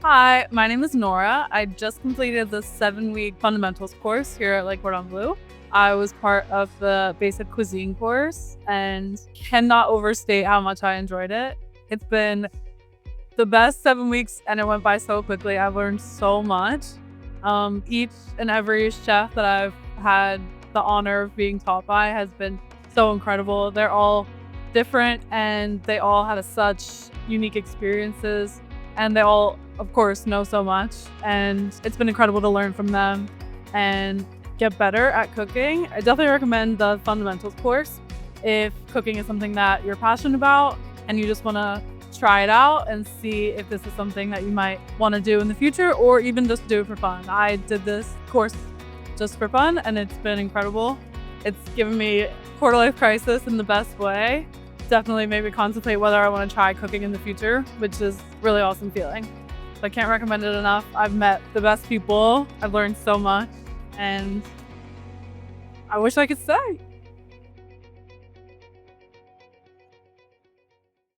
Hi, my name is Nora. I just completed the 7-week fundamentals course here at Cordon Bleu. I was part of the basic cuisine course and cannot overstate how much I enjoyed it. It's been the best 7 weeks and it went by so quickly. I've learned so much. Each and every chef that I've had the honor of being taught by has been so incredible. They're all different and they all had such unique experiences, and they all, of course, know so much, and it's been incredible to learn from them and get better at cooking. I definitely recommend the fundamentals course if cooking is something that you're passionate about and you just want to try it out and see if this is something that you might want to do in the future, or even just do it for fun. I did this course just for fun and it's been incredible. It's given me quarter-life crisis in the best way. Definitely made me contemplate whether I want to try cooking in the future, which is really awesome feeling. So I can't recommend it enough. I've met the best people. I've learned so much and I wish I could stay.